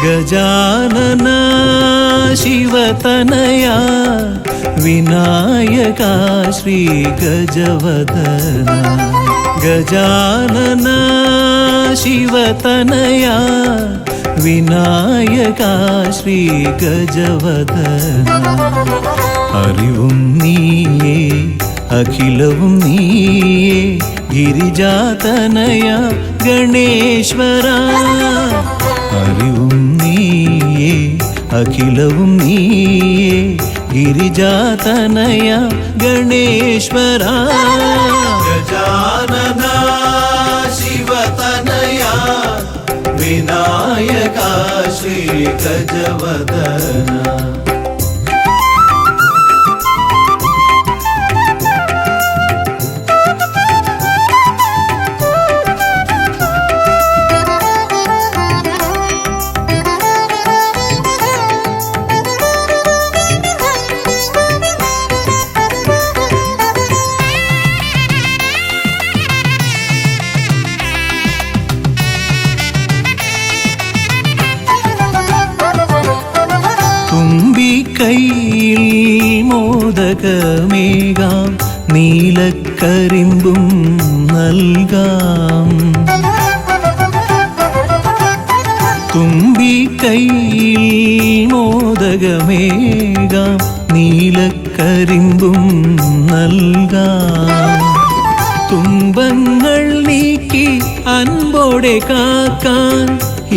गजानन शिवतनया विनायका श्री गजवदना गजानन शिवतनया विनायका श्री गजवदना അറിവും നീയേ അഖിലവും നീയേ ഗിരിജാതനയ ഗണേശ്വര അറിവും നീയേ അഖിലവും നീയേ ഗിരിജാതനയ ഗണേശ്വര ഗജാനന ശിവതനയ വിനായക ശ്രീ ഗജവദന കൈയിൽ മോദകമേകാം നീലക്കരിമ്പും നൽകാം തുമ്പി കൈയിൽ മോദകമേകാം നീലക്കരിമ്പും നൽകാം തുമ്പങ്ങൾ നീക്കി അൻപോടെ കാക്കാൻ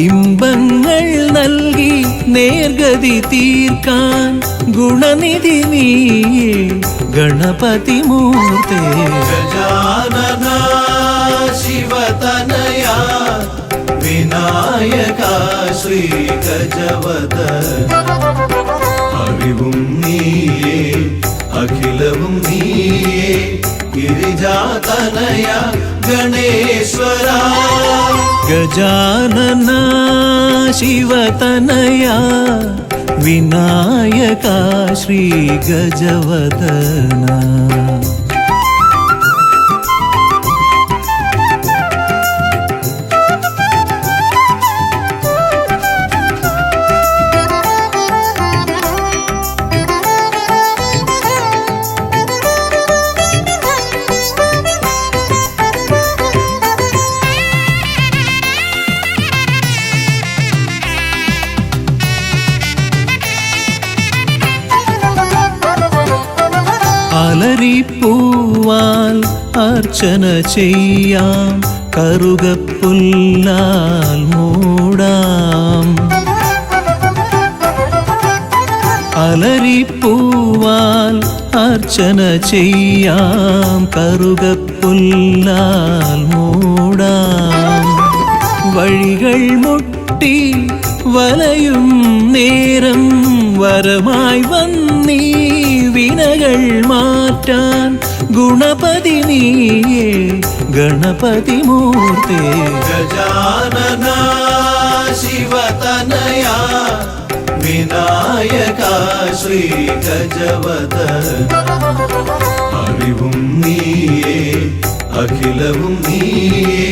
ഇമ്പങ്ങൾ നൽകി നേർഗതി തീർക്കാൻ ഗുണനിധി നീയേ ഗണപതി മൂർത്തേ ഗജാനന ശിവതനയ വിനായക ശ്രീ ഗജവദന അറിവും നീയേ അഖിലവും നീയേ ഗിരിജാതനയ ഗണേശ്വര ഗജാനന ശിവതനയ വിനായക ശ്രീ ഗജവദന അലരിപ്പൂവാൽ അർച്ചന ചെയ്യാം കറുകപ്പുല്ലാൽ മൂടാം അലരിപ്പൂവാൽ അർച്ചന ചെയ്യാം കറുകപ്പുല്ലാൽ മൂടാം വഴികൾ മുട്ടി വലയും നേരം വരമായി വന്നീ വിനകൾ മാറ്റാൻ ഗുണപതി നീയേ ഗണപതി മൂർത്തേ ഗജാനന ശിവതനയ വിനായക ശ്രീ ഗജവദന അറിവും നീയേ അഖിലവും നീയേ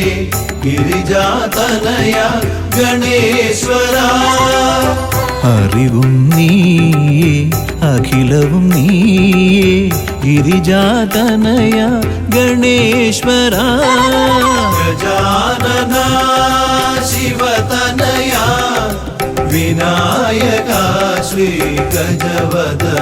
ഗിരിജാതനയ ഗണേശ്വര അറിവും നീയേ അഖിലവും നീയേ ഗിരിജാതനയ ഗണേശ്വര ഗജാനന ശിവതനയ വിനായക ശ്രീ ഗജവദന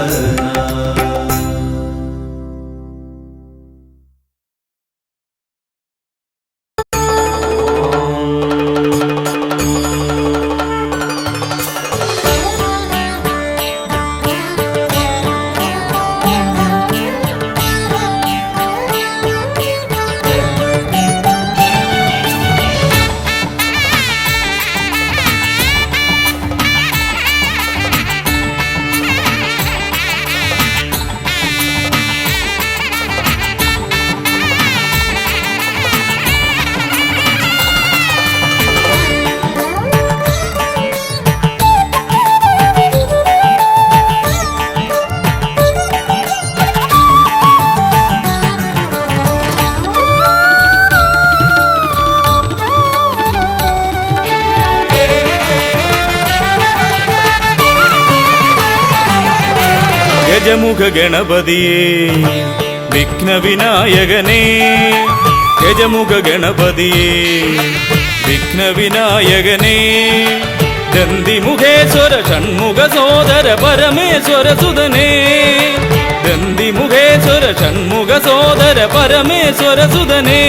ഗജമുഖ ഗണപതിയേ വിഘ്നവിനായകനേ ഗജമുഖ ഗണപതിയേ വിഘ്നവിനായകനേ ദന്തിമുഖേശ്വര ഷൺമുഖ സോദര പരമേശ്വര സുതനേ ദന്തിമുഖേശ്വര ഷൺമുഖ സോദര പരമേശ്വര സുതനേ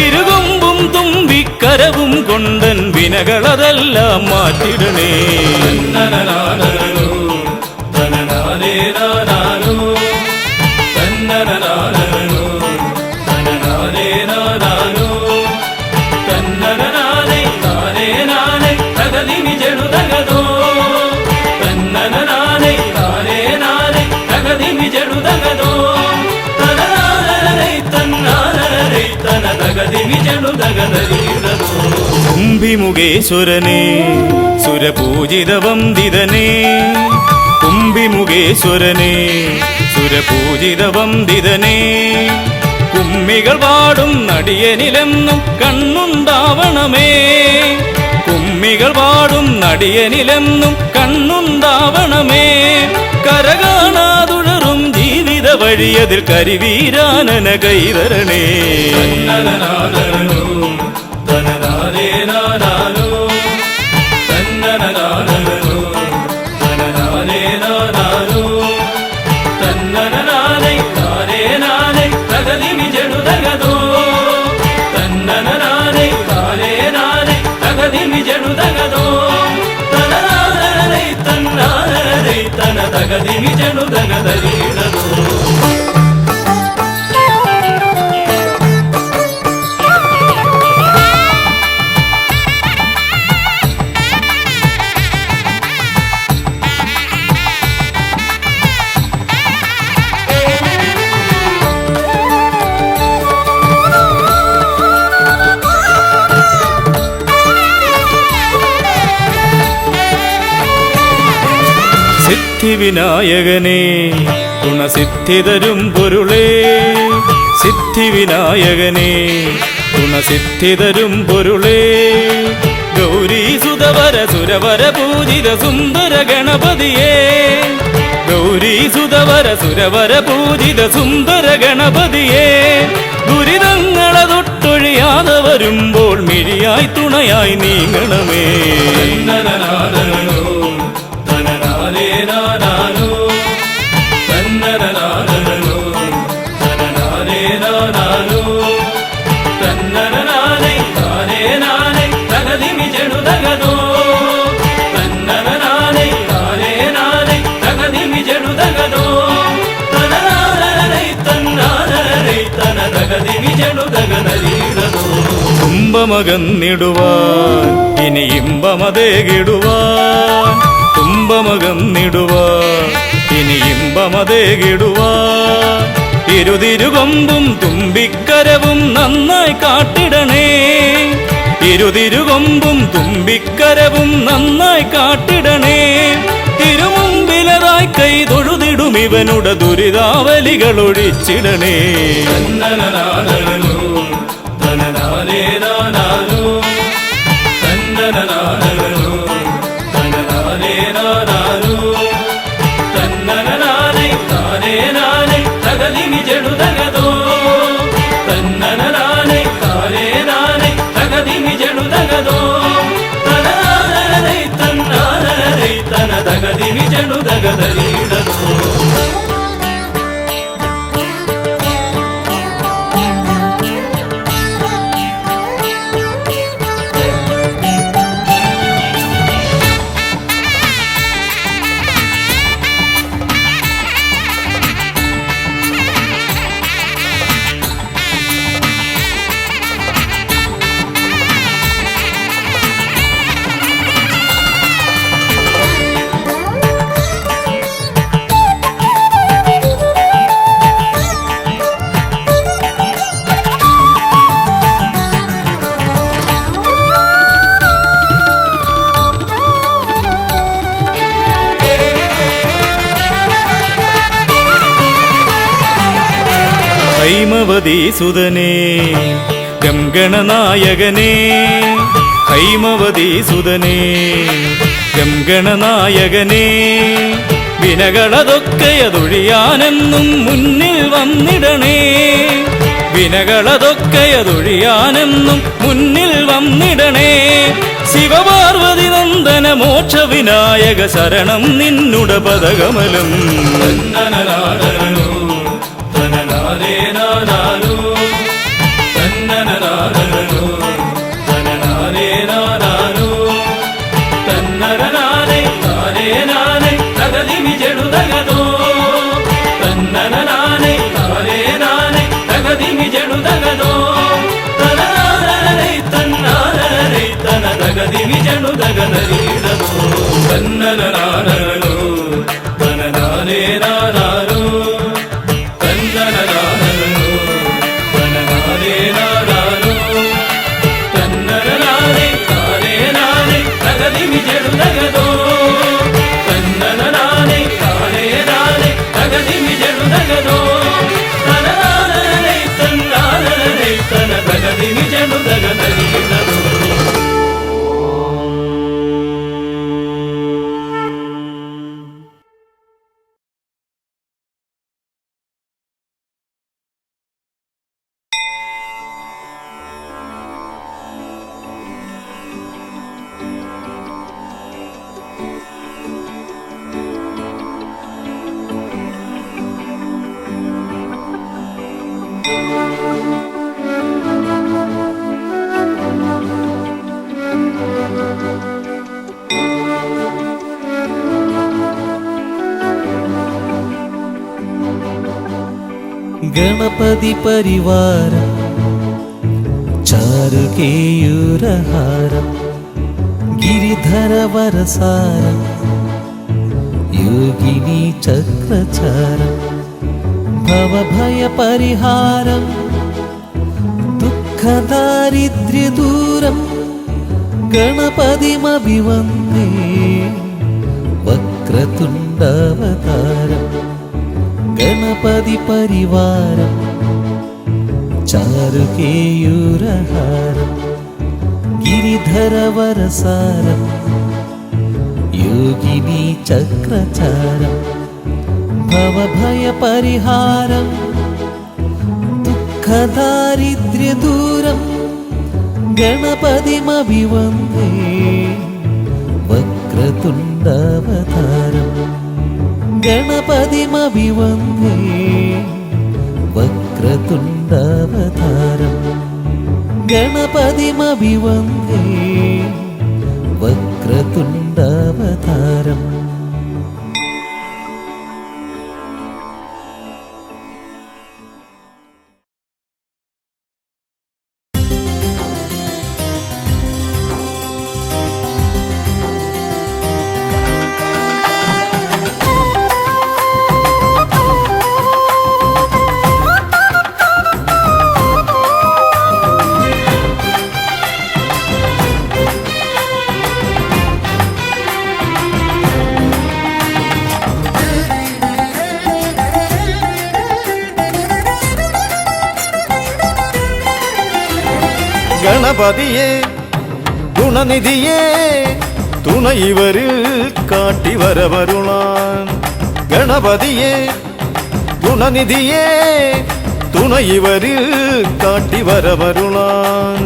ഇരുകൊമ്പും തുമ്പിക്കരവും കൊണ്ടൻ വിനകളതെല്ലാം മാറ്റിടണേ കുംഭിമുഖേശ്വരനേ സുരപൂജിത വന്ദിതനേ കുംഭിമുഖേശ്വരനേ സുരപൂജിത വന്ദിതനേ കുമ്മികൾ പാടും നടിയനിലെന്നും കണ്ണുണ്ടാവണമേ കുമ്മികൾ പാടും നടിയനിലെന്നും കണ്ണുണ്ടാവണമേ കരകാണാതുഴറും ജീവിത വഴിയതിൽ കരിവീരാനന കൈതരണേ സിദ്ധിവിനായകനേ ഗുണസിദ്ധിതരും പൊരുളേ സിദ്ധിവിനായകനേ ഗുണസിദ്ധിതരും പൊരുളേ ഗൗരീസുതവര സുരവര പൂജിത സുന്ദര ഗണപതിയേ ഗൗരീസുതവര സുരവര പൂജിത സുന്ദര ഗണപതിയേ ദുരിതങ്ങളെ തൊട്ടൊഴിയാതെ വരുമ്പോൾ മിഴിയായി തുണയായി നീങ്ങണമേ തുമ്പമകന്നിടുവാൻ ഇനി ഇമ്പമതേകിടുവാൻ തുമ്പമകന്നിടുവാൻ ഇനി ഇമ്പമതേകിടുവാൻ ഇരുതിരുകൊമ്പും തുമ്പിക്കരവും നന്നായി കാട്ടിടണേ ഇരുതിരുകൊമ്പും തുമ്പിക്കരവും നന്നായി കാട്ടിടണേ തിരുമുമ്പിലതായി കൈ തൊഴുതിടും ഇവനുടെ ദുരിതാവലികൾ ഒഴിച്ചിടണേ ഹൈമവതീസുതനേ ഗംഗണനായകനേ ഹൈമവതീസുതനേ ഗംഗണനായകനേ വിനകളതൊക്കെയതൊഴിയാനെന്നും മുന്നിൽ വന്നിടണേ. വിനകളതൊക്കെയതൊഴിയാനെന്നും മുന്നിൽ വന്നിടണേ. ശിവപാർവതി നന്ദന മോക്ഷ വിനായക ശരണം നിന്നുട പദകമലം. തന്നനനാദനോ തനനാദേ നാദാനോ തന്നനനാദനോ തനനാദേ നാദാനോ തന്നനനാദേ നാദേ നാദേ തകതിമി ജടുതകതോ തന്നനനാദേ നാദേ നാദേ തകതിമി ജടുതകതോ തനനാദനേ തന്നാദനേ തന തകതിമി ജടുതകതരീടതോ തന്നനനാദനോ തനനാദേ നാദാനോ തന്നനനാദനോ തനനാദേ നാദാനോ തന്നനനാദേ നാദേ നാദേ തകതിമി ജടുതകതോ തന്നനനാദേ നാദേ നാദേ തകതിമി ജടുതകതോ തനനാദനേ തന്നാദനേ തന തകതിമി ജടുതകതരീടതോ. ഗണപതി പരിവാരം ചാരുകേയൂരഹാരം ഗിരിധര വരസാരം യോഗിനി ചക്രചാരം ഭവഭയ പരിഹാരം ദുഃഖദാരിദ്ര്യദൂരം ഗണപതിമഭിവന്ദേ വക്രതുണ്ടവതാരം ഗണപതി പരിവാരം ചാരുകേയൂരഹാരം ഗിരിധര വരസാരം യോഗിനി ചക്രചാരം ഭവഭയ പരിഹാരം ദുഃഖദാരിദ്ര്യദൂരം ഗണപതിമഭിവന്ദേ വക്രതുണ്ടവതാരം ഗണപതിമഭിവന്ദേ വക്രതുണ്ടവതാരം ഗണപതിമഭിവന്ദേ വക്രതുണ്ടവതാരം. ഗണപതിയെ ഗുണനിധിയെ തുണയിവരിൽ കാട്ടിവരവരുളാൻ. ഗണപതിയെ ഗുണനിധിയെ തുണയിവരിൽ കാട്ടിവരവരുളാൻ.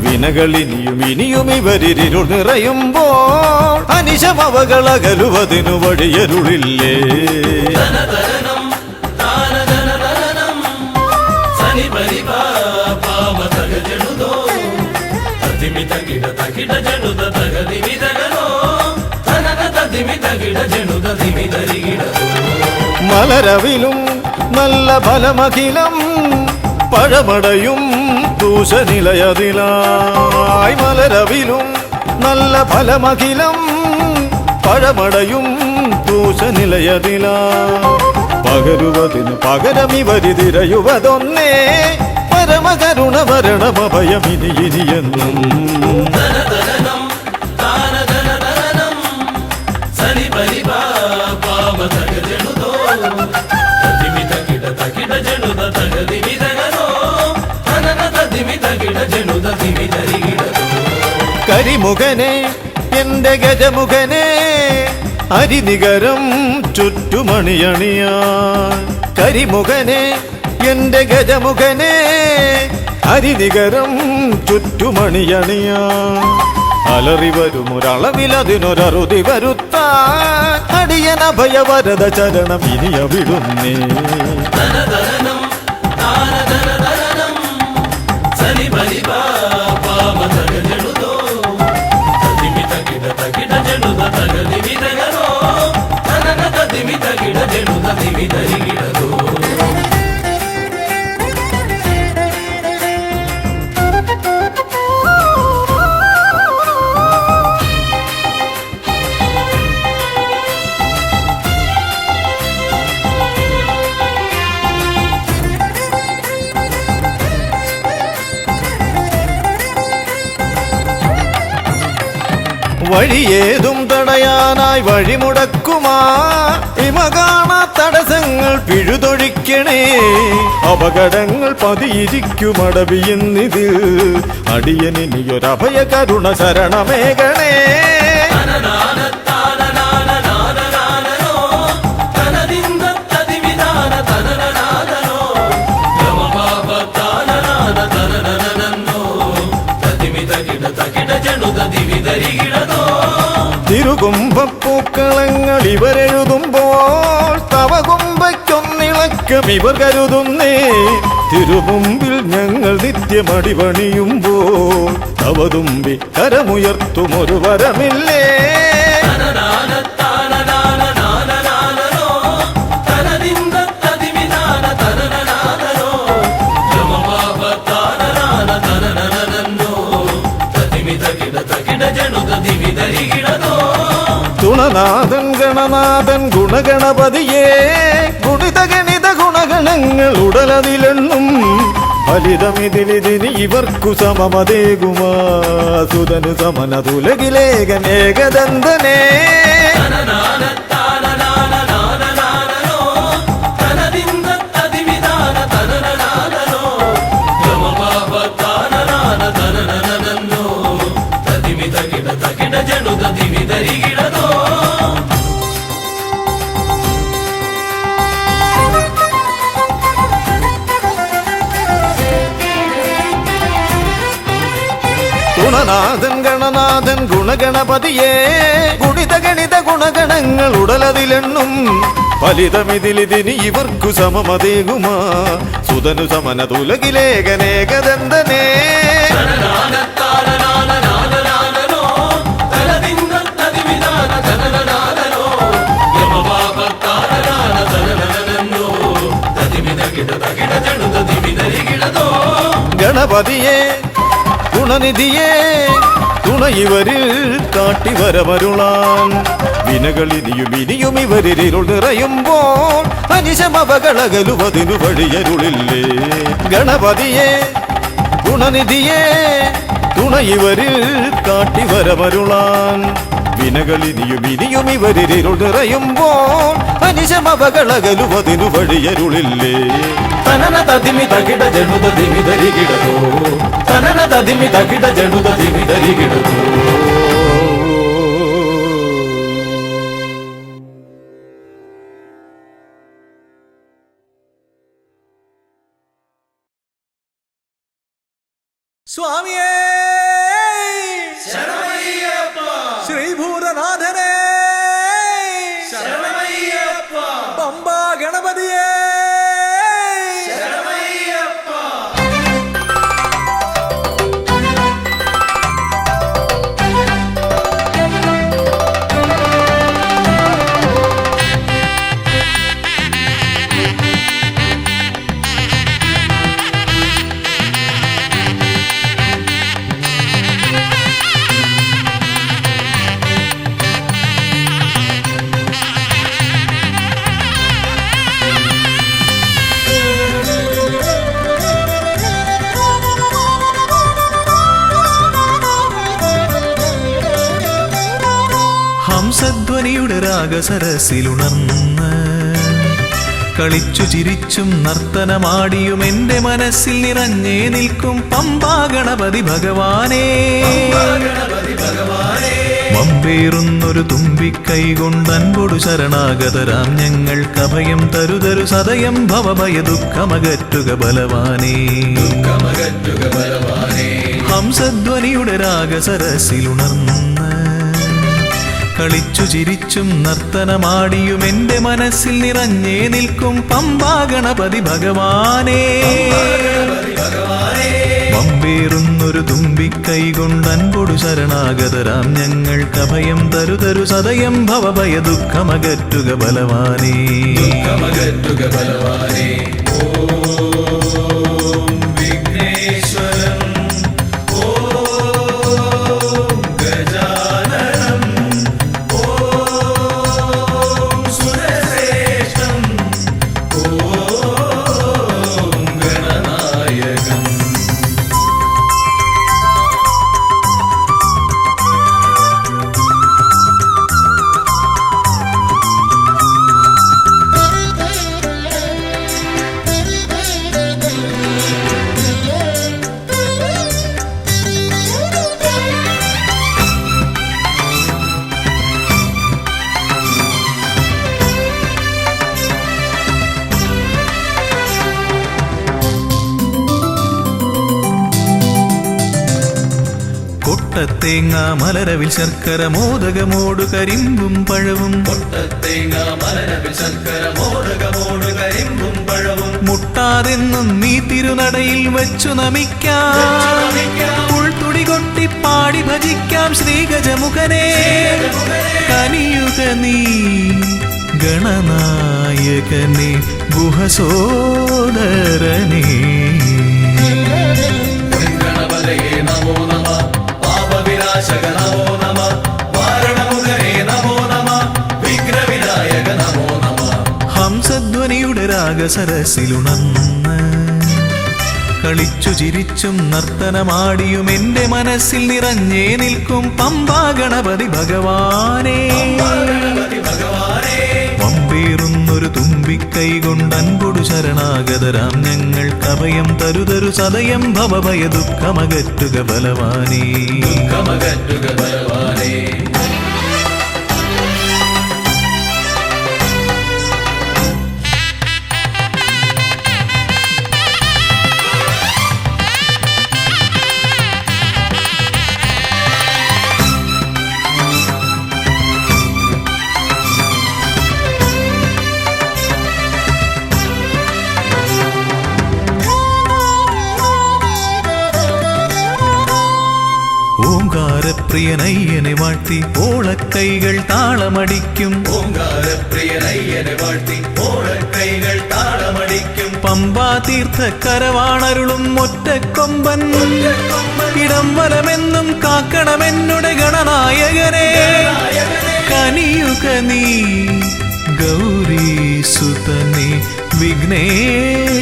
വിനകളിനിയും ഇനിയും ഇവരിരുൾ നിറയുമ്പോൾ അനിശമവകളകലുവതിനു വഴിയരുളില്ലേ. മലരവിലും നല്ല ഫലമഖിലം പഴമടയും ദൂഷനിലയതിലായി. മലരവിലും നല്ല ഫലമഖിലം പഴമടയും ദൂഷനിലയതിലാ. പകരുവതിന് പകരമിവരിതിരയുവതൊന്നേ പരമകരുണ മരണമഭയമിനി ഇനിയെന്നും. കരിമുഖനെ എന്റെ ഗജമുഖനെ അരിനികരം ചുറ്റുമണിയണിയാൻ കരിമുഖനെ എന്റെ ഗജമുഖനെ അരിനികരം ചുറ്റുമണിയണിയാൻ അലറി വരുമൊരളവിലതിനൊരറുതി വരുത്താൻ അടിയന ഭയവരത ചരണം ഇനിയ വിടുന്നേ വഴിയേതും തടയാനായി വഴിമുടക്കുമാ ഇമകാണ തടസ്സങ്ങൾ പിഴുതൊഴിക്കണേ അപകടങ്ങൾ പതിയിരിക്കുമടവിയെന്നിതിൽ അടിയനിയൊരഭയ കരുണ ശരണമേകണേ തിരുകുംഭപ്പൂക്കളങ്ങൾ ഇവരെഴുതുമ്പോൾ തവകുംഭയ്ക്കൊന്നിളക്കം ഇവർ കരുതുന്നേ തിരുമുമ്പിൽ ഞങ്ങൾ നിത്യമടിപണിയുമ്പോൾ തവതുമ്പി കരമുയർത്തുമൊരു വരമില്ലേ തുണനാഥൻ ഗണനാഥൻ ഗുണഗണപതിയേ ഗുണിത ഗണിത ഗുണഗണങ്ങൾ ഉടലതിലെണ്ണും ഫലിതമിതിലിതിന് ഇവർക്കു സമമതേകുമാ സുതനു സമനതുലകിലേകൻ ഏകദന്തനേ ഗുണനാഥൻ ഗണനാഥൻ ഗുണഗണപതിയേ ഗുണിത ഗണിത ഗുണഗണങ്ങൾ ഉടലതിലെണ്ണും ഫലിതമിതിലിതിന് ഇവർക്കു സമമതേകുമാ സുതനു സമനതുലകിലേകനേകദന്തനേ ഗണപതിയേ ഗുണനിധിയേ തുണ ഇവരിൽ കാട്ടിവരമരുളാൻ വിനകളിനിയും ഇനിയും ഇവരിരുൾ നിറയുമ്പോൾ അനിശമവകളകലുവതിനു വഴിയരുളില്ലേ ഗണപതിയേ ഗുണനിധിയേ തുണ ഇവരിൽ കാട്ടിവരമരുളാൻ വിനകളിനിയും ഇനിയും ഇവരിരുൾ നിറയുമ്പോൾ അനിശമവകളകലുവതിനു വഴിയരുളില്ലേ തനന തതിമി തകിട ജനുത ദിമി ധരികിടതോ തനന തതിമി തകിട ജനുത ദിമി ധരികിടതോ സ്വാമിയേ ശരണമയ്യപ്പ ശ്രീഭൂതനാഥനേ ശരണമയ്യപ്പ പമ്പാ ഗണപതിയേ ശരണമയ്യപ്പ ഹംസധ്വനിയുടെ രാഗസരസിലുണർന്ന് കളിച്ചു ചിരിച്ചും നർത്തനമാടിയും എന്റെ മനസ്സിൽ നിറഞ്ഞേ നിൽക്കും പമ്പാ ഗണപതി ഭഗവാനേ വമ്പേറുന്നൊരു തുമ്പിക്കൈ കൊണ്ടൻപൊടു ശരണാഗതരാം ഞങ്ങൾക്കഭയം തരുതരു സദയം ഭവഭയ ദുഃഖമകറ്റുക ബലവാനേ. ഹംസധ്വനിയുടെ രാഗസരസിലുണർന്ന് കളിച്ചു ചിരിച്ചും നർത്തനമാടിയും എന്റെ മനസ്സിൽ നിറഞ്ഞേ നിൽക്കും പമ്പാ ഗണപതി ഭഗവാനേ. വമ്പേറുന്നൊരു തുമ്പിക്കൈ കൊണ്ടൻപൊടു ശരണാഗതരാം ഞങ്ങൾക്കഭയം തരുതരു സദയം ഭവഭയ ദുഃഖമകറ്റുക ബലവാനേ. കൊട്ടത്തേങ്ങ മലരവിൽ ശർക്കര മോദകമോടു കരിമ്പും പഴവും മുട്ടാതെന്നും നീ തിരുനടയിൽ വെച്ചു നമിക്കാം. ഉൾത്തുടി കൊട്ടി പാടി ഭജിക്കാം ശ്രീഗജമുഖനെ. കനിയുക നീ ഗണനായകനെ ഗുഹസോദരനെ. ഹംസധ്വനിയുടെ രാഗസരസിലുണർന്ന് കളിച്ചു ചിരിച്ചും നർത്തനമാടിയും എന്റെ മനസ്സിൽ നിറഞ്ഞേ നിൽക്കും പമ്പാ ഗണപതി ഭഗവാനേ. വമ്പേറുന്നൊരു തുമ്പിക്കൈ കൊണ്ടൻപൊടു ശരണാഗതരാം ഞങ്ങൾക്കഭയം തരുതരു സദയം ഭവഭയ ദുഃഖമകറ്റുക ബലവാനേ. ഓംകാരപ്രിയനയ്യനെ വാഴ്ത്തി ഓളക്കൈകൾ താളമടിക്കും. പമ്പാ തീർത്ഥക്കരവാണരുളും ഒറ്റക്കൊമ്പൻ. ഇടം വലമെന്നും കാക്കണമെന്നുടെ ഗണനായകനെ. കനിയുക നീ ഗൗരീസുതനെ വിഘ്നേശ്വരനെ.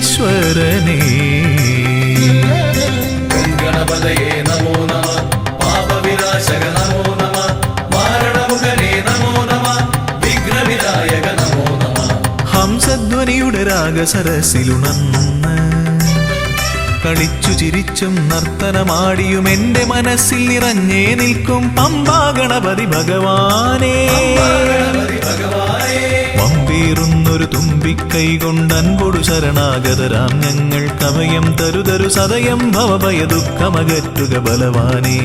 ഹംസധ്വനിയുടെ രാഗസരസിലുണർന്ന് കളിച്ചു ചിരിച്ചും നർത്തനമാടിയും എന്റെ മനസ്സിൽ നിറഞ്ഞേ നിൽക്കും പമ്പാ ഗണപതി ഭഗവാനേ. വമ്പേറുന്നൊരു തുമ്പിക്കൈ കൊണ്ടൻപൊടു ശരണാഗതരാം ഞങ്ങൾക്കഭയം തരുതരു സദയം ഭവഭയ ദുഃഖമകറ്റുക ബലവാനേ.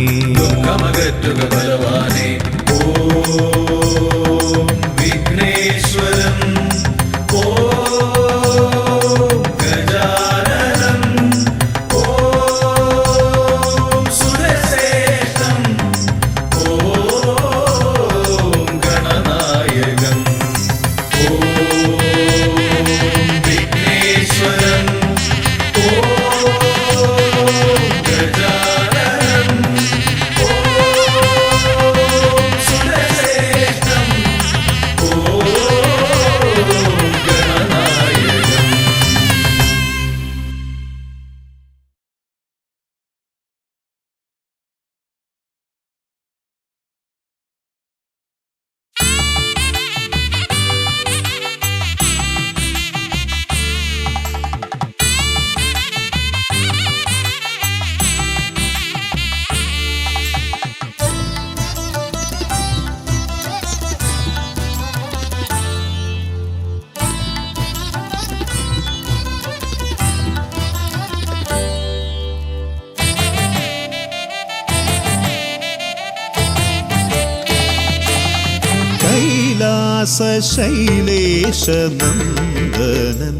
കൈലാസശൈലേശനന്ദനൻ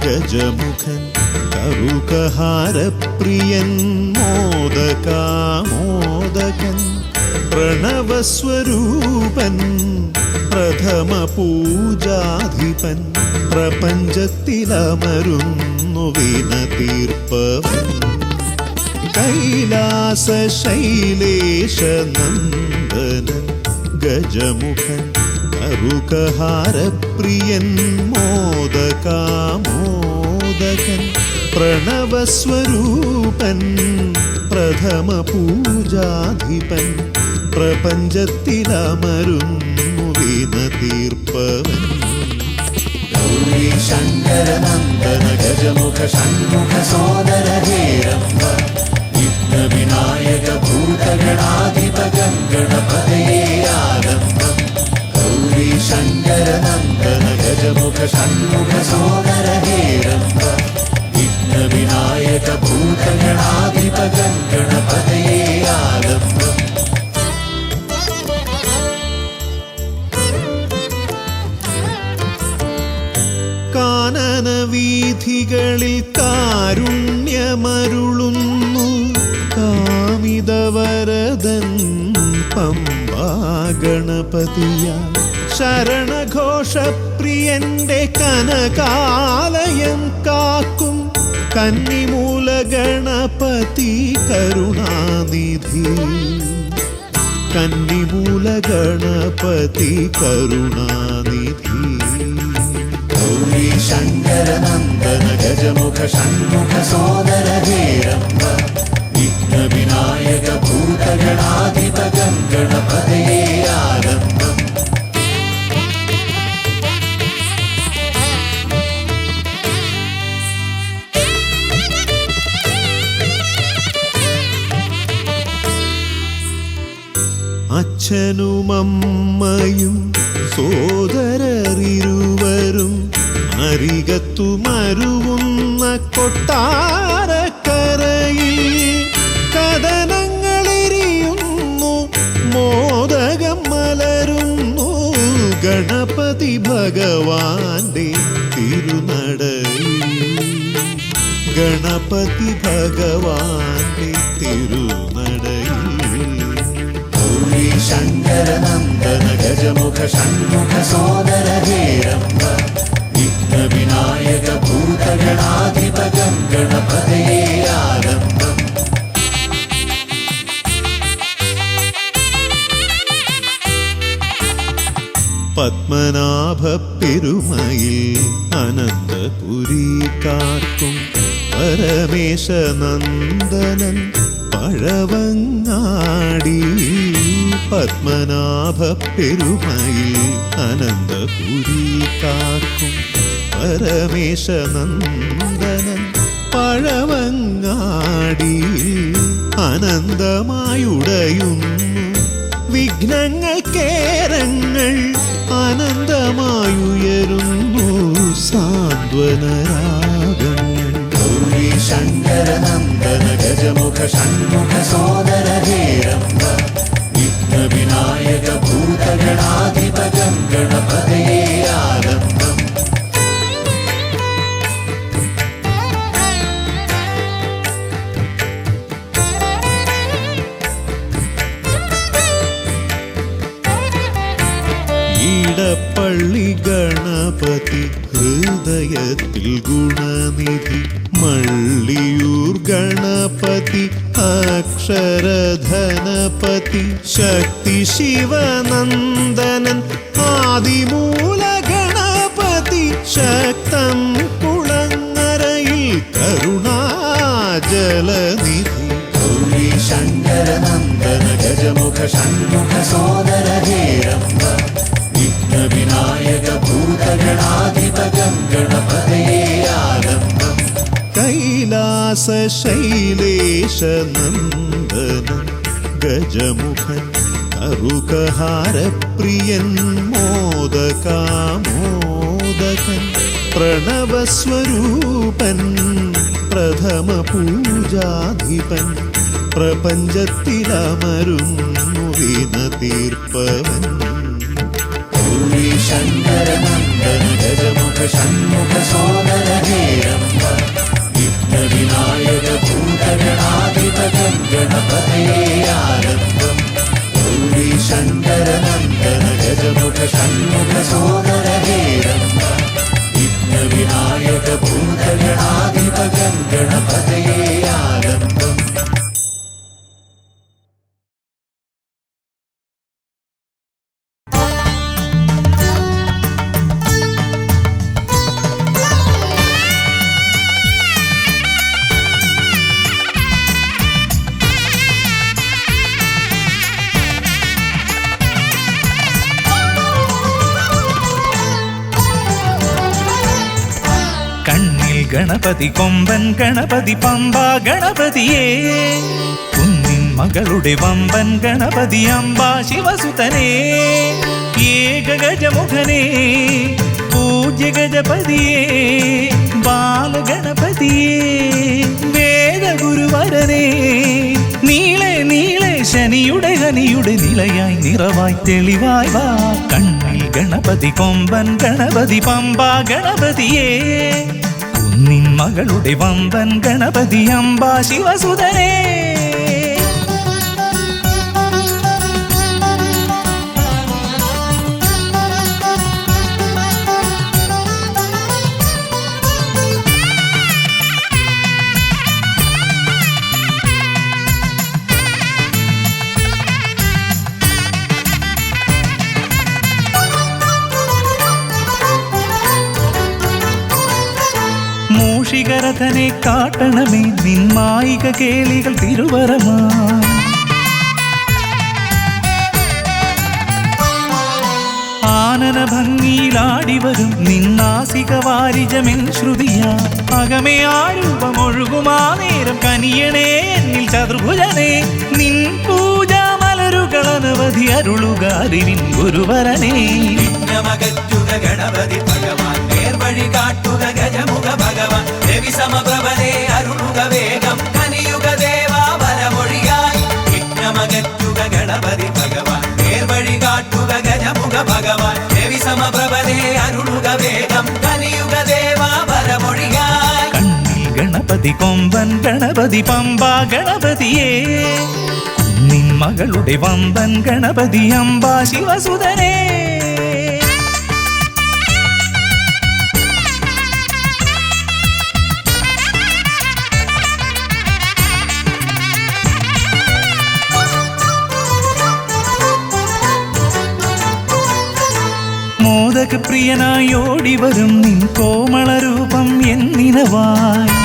ഗജമുഖൻ കറുകഹാരപ്രിയൻ മോദകാമോദകൻ പ്രണവസ്വരൂപൻ പ്രഥമ പൂജാധിപൻ പ്രപഞ്ചത്തിലമരുന്നു വിന തീർപ്പവൻ കൈലാസശൈലേശനന്ദനൻ ഗജമുഖൻ കറുകഹാരപ്രിയൻ മോദകാമോദകൻ പ്രണവസ്വരൂപൻ പ്രഥമ പൂജാധിപൻ പ്രപഞ്ചത്തിലമരുന്നു വിന തീർപ്പവൻ ഗൗരീ ശങ്കരനന്ദന ഗജമുഖ ഷൺമുഖ സോദര ഹേരംബ വിഘ്ന വിനായക ഭൂതഗണാധിപ ഗണപതയേ ആലംബം ഗൗരീ ശങ്കരനന്ദന ഗജമുഖ ഷൺമുഖ സോദര ഹേരംബ വിഘ്ന വിനായക ഭൂതഗണാധിപ ഗണപതയേ ആലംബം കാനനവീഥികളിൽ കാരുണ്യമരുളുന്നു കാമിതവരദൻ പമ്പാഗണപതിയ ശരണഘോഷപ്രിയന്റെ കനകാലയം കാക്കും കന്നിമൂല ഗണപതി കരുണാനിധി കന്നിമൂല ഗണപതി കരുണാനിധി ഗൗരീ ശങ്കരനന്ദന ഗജമുഖ ഷൺമുഖ സോദര ഹേരംബ വിഘ്ന വിനായക ഭൂതഗണാധിപ ഗണപതയേ ആലംബം അച്ഛനുമമ്മയും സോദരരിരുവരും അരികത്തു മരുവുന്ന കൊട്ടാരക്കരയിൽ കഥനങ്ങളെരിയുന്നു മോദകം മലരുന്നു ഗണപതി ഭഗവാന്റെ തിരുനടയിൽ ഗണപതി ഭഗവാന്റെ തിരുനടയിൽ ഗൗരീ ശങ്കരനന്ദന ഗജമുഖ ഷൺമുഖ സോദര ഹേരംബ വിഘ്ന വിനായക ഭൂതഗണാധിപ ഗണപതയേ ആലംബം പത്മനാഭ പെരുമയിൽ അനന്തപുരി കാക്കും പരമേശനന്ദനൻ പഴവങ്ങാടി പത്മനാഭ പെരുമയിൽ അനന്തപുരി കാക്കും പരമേശനന്ദനൻ പഴവങ്ങാടി അനന്തമായുടയുന്നു വിഘ്നങ്ങൾ കേരങ്ങൾ അനന്തമായുയരുന്നു സാന്ത്വനരാഗങ്ങൾ ഗൗരീ ശങ്കരനന്ദന ഗജമുഖ ഷൺമുഖ സോദര ഹേരംബ വിഘ്ന വിനായക ഭൂതഗണാധിപ ഗണപതയേ ആലംബം ഈടപ്പള്ളി ഗണപതി ഹൃദയത്തിൽ ഗുണനിധി മള്ളിയൂർ ഗണപതി അക്ഷരധനപതി ശക്തി ശിവനന്ദനൻ ആദിമൂല ഗണപതി ശക്തം കുളങ്ങരയിൽ കരുണാജലനിധി ഗൗരീ ശങ്കരനന്ദന ഗജമുഖ ഷൺമുഖ സോദര ഹേരംബ വിഘ്ന വിനായക ഭൂതഗണാധിപ ഗണപതയേ ആലംബം കൈലാസശൈലേശനന്ദനൻ ഗജമുഖൻ കറുകഹാരപ്രിയൻ മോദകാമോദകൻ പ്രണവസ്വരൂപൻ പ്രഥമ പൂജാധിപൻ പ്രപഞ്ചത്തിലമരുന്നു വിന തീർപ്പവൻ ഗൗരി ശങ്കര നന്ദന ഗജമുഖ ഷൺമുഖ സോദര ഹേരംബ വിഘ്ന വിനായക ഭൂതഗണാധിപതം ഗണപതയേ ആരംഭം ഗൗരി ശങ്കര നന്ദന ഗജമുഖ ഷൺമുഖ സോദര ഹേരംബ വിഘ്ന വിനായക ഭൂതഗണാധിപതം ഗണപതയേ ആരംഭം. കണ്ണിൽ ഗണപതി കൊമ്പൻ ഗണപതി പമ്പ ഗണപതിയേ കുന്നിൻ മകളുടെ വമ്പൻ ഗണപതി അമ്പ ശിവസുതനേ ഏകഗജമുഖനേ പൂജ്യ ഗജപതിയേ ബാലഗണപതിയേ വേദഗുരുവരനേ നീളെ നീളെ ശനിയുടെ ഹനിയുടെ നിലയായി നിറവായി തെളിവായി വാ കണ്ണിൽ ഗണപതി കൊമ്പൻ ഗണപതി പമ്പ ഗണപതിയേ കുന്നിൻ മകളുടെ വമ്പൻ ഗണപതി അമ്പ ശിവസുതനേ മൂഷികരഥനെ കാട്ടണമേ നിന്മായിക കേളികൾ തിരുവരമാ ആനന ഭംഗിയിലാടിവരും നിന്നാസിക വാരിജമെൻ ശ്രുതിയാ അകമേ ആരൂപമൊഴുകുമാ നേരം കനിയണേ എന്നിൽ ചതുർഭുജനേ നിൻ പൂജാ മലരുകളനവധി അരുളുകാരിൻ ഗുരുവരനേ വിഘ്നമകറ്റുക ഗണപതി ഭഗവാൻ നേർവഴി കാട്ടുക ഗജമുഖ ഭഗവാൻ രവി സമപ്രഭനെ അരുളുക വേഗം കനിയുക ദേവാ വരമൊഴിയായി വിഘ്നമകറ്റുക ഗണപതി ഭഗവാൻ നേർവഴി കാട്ടുക ഗജമുഖ ഭഗവാൻ രവി സമപ്രഭനെ അരുളുക വേഗം കനിയുക ദേവാ വരമൊഴിയായി കണ്ണിൽ ഗണപതി കൊമ്പൻ ഗണപതി പമ്പ ഗണപതിയേ കുന്നിൻ മകളുടെ വമ്പൻ ഗണപതി അമ്പ ശിവസുതനേ മോദക പ്രിയനായി ഓടിവരും നിൻ കോമളരൂപം എന്നിനവായി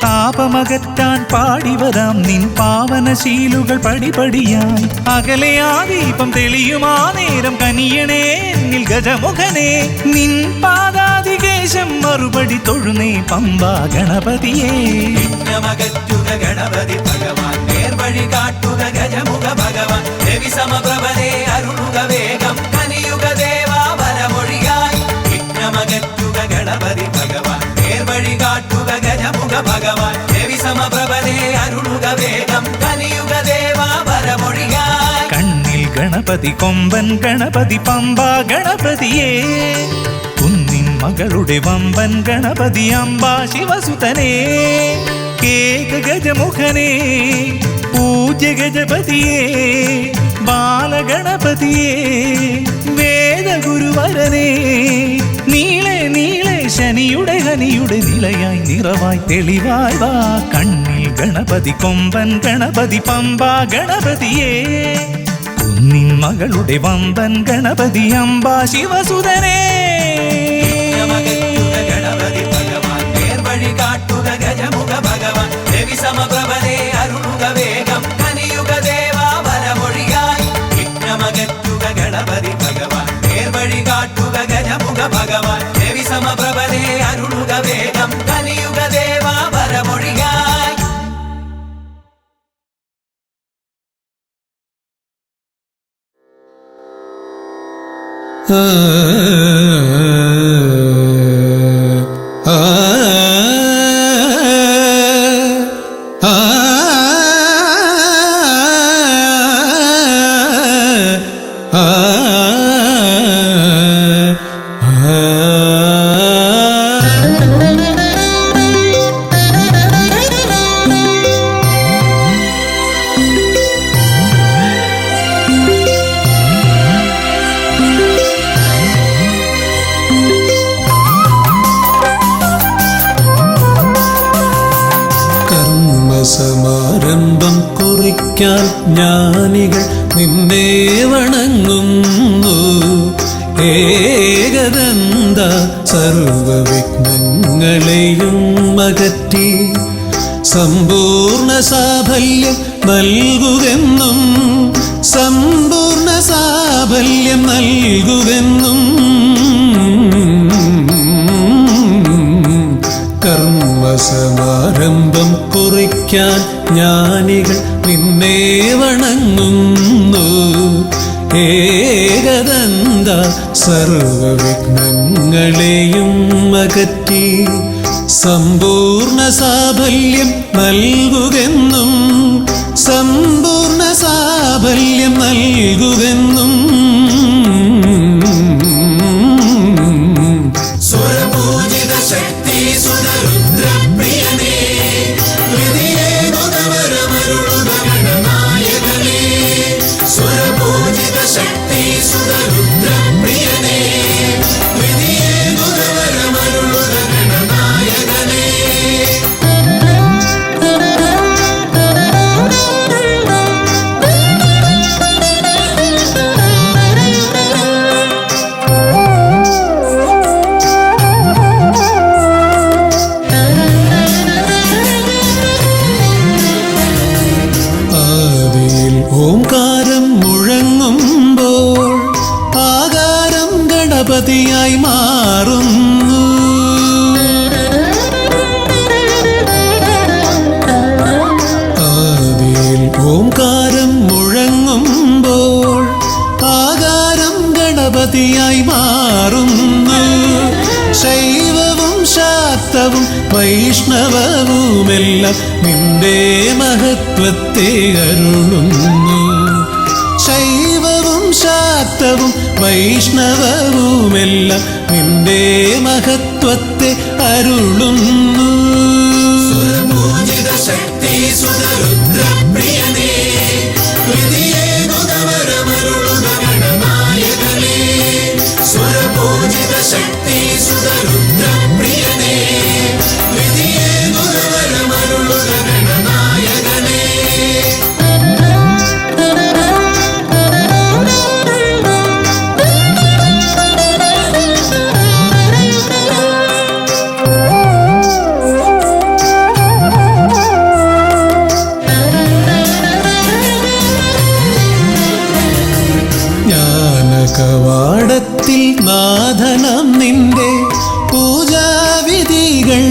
താപമകറ്റാൻ പാടിവരാം നിൻ പാവനശീലുകൾ പടിപടിയായി അകലെ ആ ദീപം തെളിയുമാ നേരം കനിയണേ എന്നിൽ ഗജമുഖനേ നിൻ പാദാതികേശം മറുപടി തൊഴുന്നേ പമ്പ ഗണപതിയേ വിഘ്നമകറ്റുക ഗണപതി ഭഗവാൻ നേർവഴി കാട്ടുക ഗജമുഖ ഭഗവാൻ രവി സമപ്രഭനെ അരുളുക വേഗം കനിയുക ദേവാ വരമൊഴിയായി വിഘ്നമകറ്റുക ഗണപതി ഭഗവാൻ നേർവഴി കാട്ടുക ഗജമുഖ ഭഗവാൻ രവി സമപ്രഭനെ അരുളുക വേഗം കനിയുക ദേവാ വരമൊഴിയായി കണ്ണിൽ ഗണപതി കൊമ്പൻ ഗണപതി പമ്പ ഗണപതിയേ കുന്നിൻ മകളുടെ വമ്പൻ ഗണപതി അമ്പ ശിവസുതനേ ഏകഗജമുഖനേ പൂജ്യ ഗജപതിയേ ബാലഗണപതിയേ വേദഗുരുവരനേ നീളെ നീളെ ശനിയുടെ ഹനിയുടെ നിലയായി നിറവായി തെളിവായി വാ കണ്ണിൽ ഗണപതി കൊമ്പൻ ഗണപതി പമ്പ ഗണപതിയേ കുന്നിൻ മകളുടെ വമ്പൻ ഗണപതി അമ്പ ശിവസുതനേ വിഘ്നമകറ്റുക ഗണപതി ഭഗവാൻ നേർവഴി കാട്ടുക ഗജമുഖ ഭഗവാൻ രവി സമപ്രഭനെ അരുളുക വേഗം കനിയുക ദേവാ വരമൊഴിയായി വിഘ്നമകറ്റുക ഗണപതി ഭഗവാൻ നേർവഴി കാട്ടുക ഗജമുഖ ഭഗവാൻ രവി സമപ്രഭനെ അരുളുക വേഗം കനിയുക ദേവാ വരമൊഴിയായി കർമ്മസമാരംഭം കുറിക്കാൻ ജ്ഞാനികൾ നിന്നെ വണങ്ങുന്നു. ഏകദന്ത സർവവിഘ്നങ്ങളെയും അകറ്റി സമ്പൂർണ്ണ സാഫല്യം നൽകുകെന്നും സമ്പൂർണ്ണ സാഫല്യം നൽകുകെന്നും കർമ്മസമാരംഭം കുറിക്കാൻ ജ്ഞാനികൾ നിന്നെ വണങ്ങുന്നു. ഏകദന്ത സർവവിഘ്നങ്ങളെയും അകറ്റി സമ്പൂർണ്ണ സാഫല്യം നൽകുകെന്നും സമ്പൂർണ്ണ സാഫല്യം നൽകുകെന്നും സ്വരപൂജിത ശക്തി സുതരുദ്രപ്രിയനേ ഹൃദയേ മുതവരമരുളുക ഗണനായകനേ. സ്വരപൂജിത ശക്തി സുതരുദ്രപ്രിയനേ ഹൃദയേ മുതവരമരുളുക ഗണനായകനേ. ആദിയിൽ ഓംകാരം മുഴങ്ങുമ്പോൾ ആകാരം ഗണപതിയായി മാറുന്നു. ആദിയിൽ ഓംകാരം മുഴങ്ങുമ്പോൾ ആകാരം ഗണപതിയായി മാറുന്നു. ശൈവവും ശാക്തവും വൈഷ്ണവവുമെല്ലാം നിന്റെ മഹത്വത്തെ അരുളുന്നു. ശൈവവും ശാക്തവും വൈഷ്ണവവുമെല്ലാം നിന്റെ മഹത്വത്തെ അരുളുന്നു. സ്വരപൂജിത ശക്തി സുതരുദ്രപ്രിയനേ ഹൃദയേ മുതവരമരുളുക ഗണനായകനേ. സ്വരപൂജിത ശക്തി സുതരുദ്രപ്രിയനേ ഹൃദയേ മുതവരമരുളുക ഗണനായകനേ. ജ്ഞാനകവാടത്തിൽ നാഥനം നിന്റെ പൂജാവിധികൾ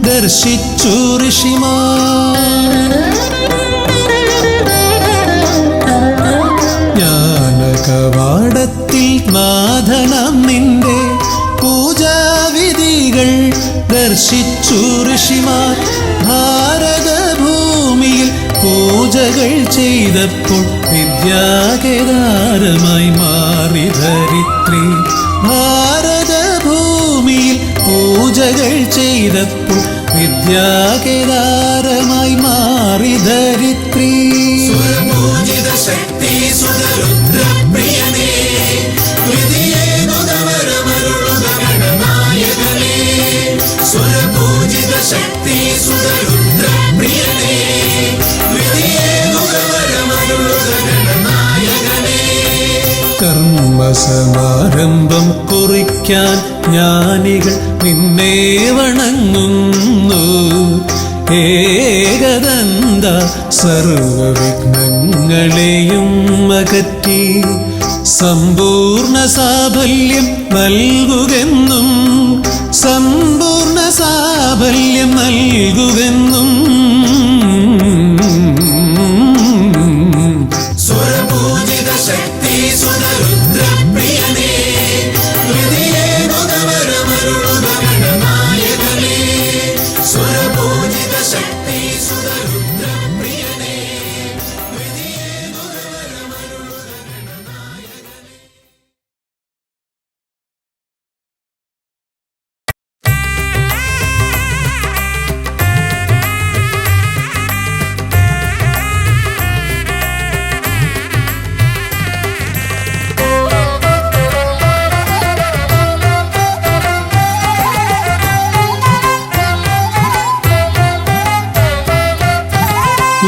ദർശിച്ചു ഋഷിമാർ. ജ്ഞാനകവാടത്തിൽ നാഥനം നിന്റെ പൂജാവിധികൾ ദർശിച്ചു ഋഷിമാർ. ഭാരതഭൂമിയിൽ പൂജകൾ ചെയ്തപ്പോൾ വിദ്യാകേദാരമായി മാറി ധരിത്രി. ഭാരതഭൂമിയിൽ പൂജകൾ ചെയ്തപ്പോൾ വിദ്യാകേദാരമായി മാറി ധരിത്രി. സ്വരപൂജിത ശക്തി സുതരുദ്രപ്രിയനേ ഹൃദയേ മുതവരമരുളുക ഗണനായകനേ. സ്വരപൂജിത ശക്തി സുതരുദ്രപ്രിയനേ ഹൃദയേ മുതവരമരുളുക ഗണനായകനേ. കർമ്മസമാരംഭം കുറിക്കാൻ ജ്ഞാനികൾ നിന്നെ വണങ്ങുന്നു. ഏകദന്ത സർവവിഘ്നങ്ങളെയും അകറ്റി സമ്പൂർണ്ണ സാഫല്യം നൽകുകെന്നും സമ്പൂർണ്ണ സാഫല്യം നൽകുകെന്നും സ്വരപൂജിത ശക്തി സുതരുദ്രപ്രിയനേ ഹൃദയേ മുതവരമരുളുക ഗണനായകനേ. സ്വരപൂജിത ശക്തി സുതരുദ്രപ്രിയനേ ഹൃദയേ മുതവരമരുളുക ഗണനായകനേ.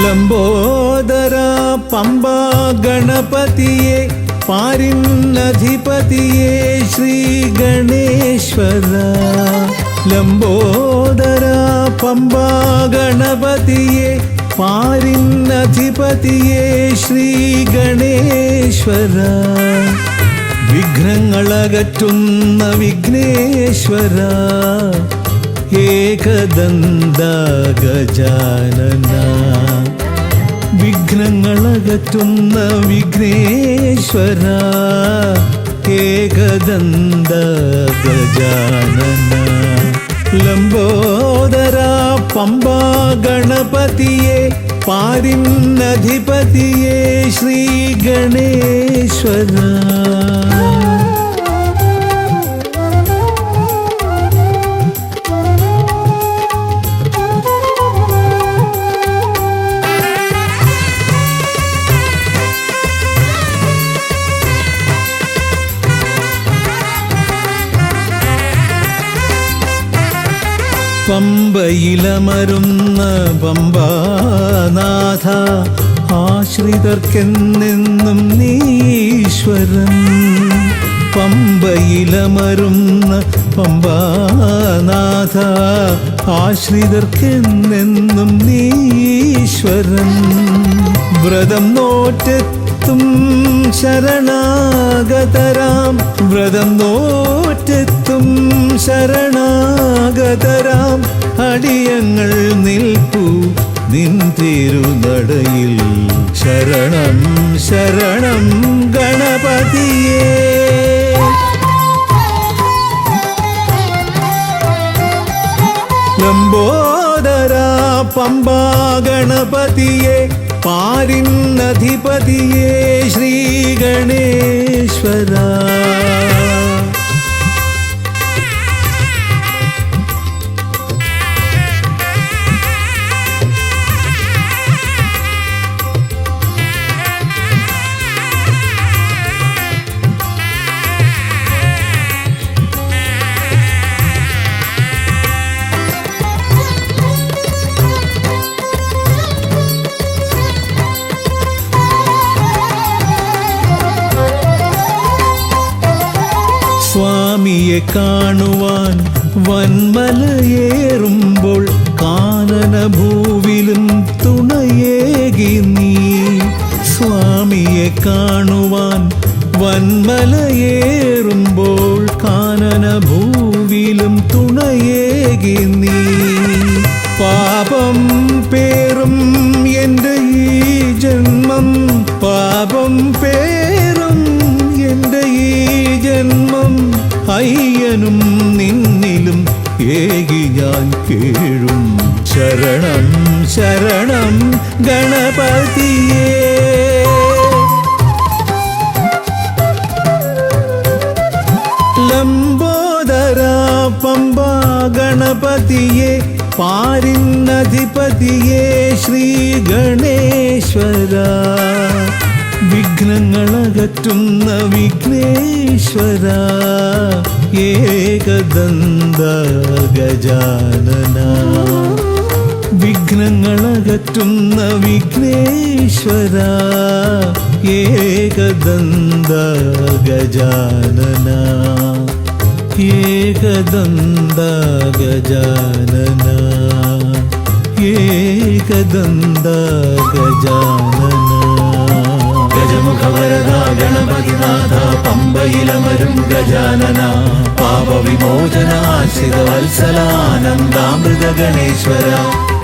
ലംബോദര പമ്പ ഗണപതിയെ പാരിന്നധിപതിയെ ശ്രീ ഗണേശ്വര. ലംബോദര പമ്പ ഗണപതിയെ പാരിന്നധിപതിയെ ശ്രീ ഗണേശ്വര. വിഘ്നങ്ങളകറ്റുന്ന വിഘ്നേശ്വര ഏകദന്ത ഗജാനന. വിഘ്നങ്ങളകറ്റുന്ന വിഘ്നേശ്വര ഏകദന്ത ഗജാനന. ലംബോദര പമ്പ ഗണപതിയെ പാരിന്നധിപതിയെ ശ്രീ ഗണേശ്വര. പമ്പയിലമരുന്ന പമ്പാനാഥ ആശ്രിതർക്കെന്നെന്നും നീശ്വരൻ. പമ്പയിലമരുന്ന പമ്പാനാഥ ആശ്രിതർക്കെന്നെന്നും നീശ്വരൻ. വ്രതം നോറ്റെത്തും ശരണാഗതരാം വ്രതം നോറ്റെത്തും ശരണാഗതരാം അടിയങ്ങൾ നിൽപ്പു നിൻ തിരുനടയിൽ. ശരണം ശരണം ഗണപതിയേ. ലംബോദര പമ്പ ഗണപതിയെ പാരിന്നധിപതിയെ ശ്രീ ഗണേശ്വര. സ്വാമിയെ കാണുവാൻ വന്മലയേറുമ്പോൾ കാനനഭൂവിലും തുണയേകി നീ. സ്വാമിയെ കാണുവാൻ വന്മലയേറുമ്പോൾ കാനനഭൂവിലും തുണയേകി നീ. പാപം പേറും എൻ്റെ ഈ ജന്മം പാപം പേറും എൻ്റെ ഈ ജന്മം അയ്യനും നിന്നിലും ഏകി ഞാൻ കേഴും. ശരണം ശരണം ഗണപതിയേ. ലംബോദര പമ്പ ഗണപതിയെ പാരിന്നധിപതിയെ ശ്രീ ഗണേശ്വര. വിഘ്നങ്ങളകറ്റുന്ന വിഘ്നേശ്വര ഏകദന്ത ഗജാനന. വിഘ്നങ്ങളകറ്റുന്ന വിഘ്നേശ്വര ഏകദന്ത ഗജാനന. ഏകദന്ത ഗജാനന ഏകദന്ത ഗജാനന. ഗജമുഖവരദ ഗണപതിനാഥ പമ്പയിലമരും ഗജാനന. പാപവിമോചനാശ്രിതവത്സലാനന്ദാമൃത ഗണേശ്വര.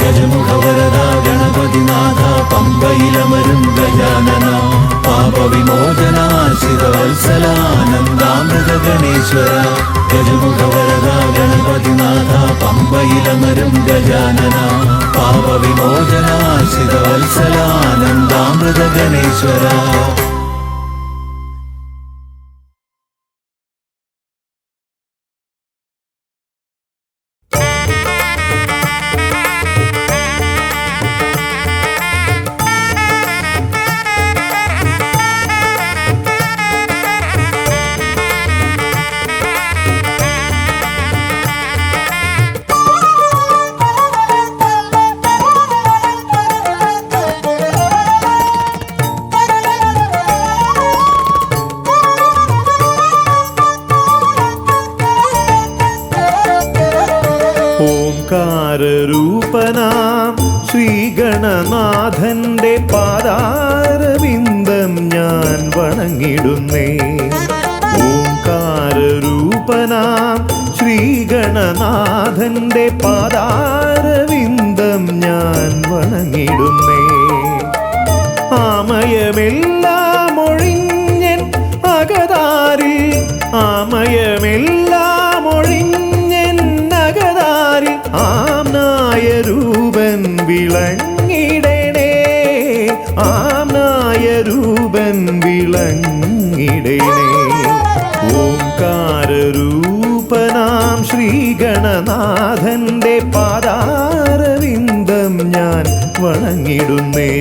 ഗജമുഖവരദ ഗണപതിനാഥ പമ്പയിലമരും ഗജാനന. പാപവിമോചനാശ്രിതവത്സലാനന്ദാമൃത ഗണേശ്വര. ഗജമുഖവരദ ഗണപതിനാഥ പമ്പയിലമരും ഗജാനന. പാപവിമോചനാശ്രിതവത്സലാനന്ദാമൃത ഗണേശ്വര. ഓംകാരരൂപനാം ശ്രീഗണനാഥന്റെ പാദാരവിന്ദം ഞാൻ വണങ്ങിടുന്നേ. ഓംകാരരൂപനാം ശ്രീഗണനാഥന്റെ പാദാരവിന്ദം ഞാൻ വണങ്ങിടുന്നേ. ആമയമെല്ലാം ഒഴിഞ്ഞൻ അകതാരിൽ, ആമയമെല്ലാം ഒഴിഞ്ഞൻ അകതാരിൽ ആംനായ രൂപൻ വിളങ്ങിടണേ, ആംനായ രൂപൻ വിളങ്ങിടണേ. ഓംകാരരൂപനാം ശ്രീഗണനാഥന്റെ പാദാരവിന്ദം ഞാൻ വണങ്ങിടുന്നേ.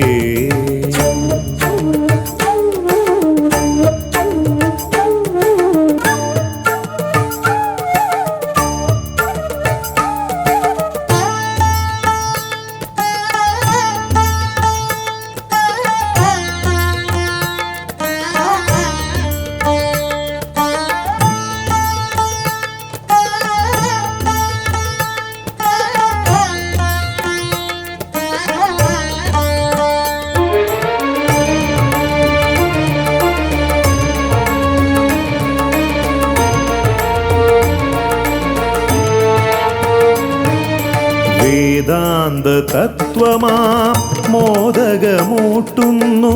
വേദാന്ത തത്വമാം മോദകമൂട്ടുന്നു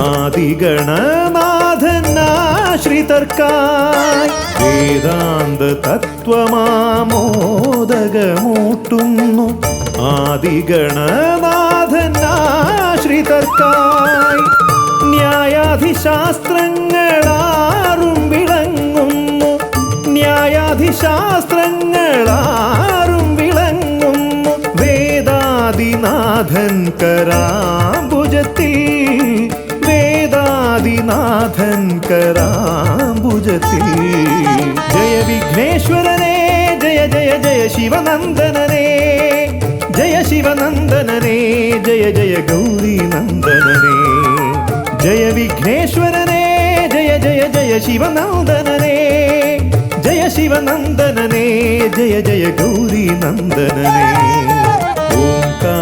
ആദിഗണനാഥനാശ്രിതർക്കായി. വേദാന്ത തത്വമാം മോദകമൂട്ടുന്നു ആദിഗണനാഥനാശ്രിതർക്കായി. ന്യായാധിശാസ്ത്രങ്ങളാറും വിളങ്ങുന്നു, ന്യായാധിശാസ്ത്രങ്ങളാറും വിളങ്ങുന്നു വേദാദിനാഥൻ കരാംബുജത്തിൽ, വേദാദിനാഥൻ കരാംബുജത്തിൽ. ജയ വിഘ്നേശ്വരനേ ജയ ജയ ജയ ശിവനന്ദനനേ, ജയ ശിവനന്ദനനേ ജയ ജയ ഗൗരീനന്ദനനേ. ജയ വിഘ്നേശ്വരനേ ജയ ജയ ജയ ശിവനന്ദനനേ, ജയ ശിവനന്ദനനേ ജയ ജയ ഗൗരീനന്ദനനേ. ഓംകാരരൂപനാം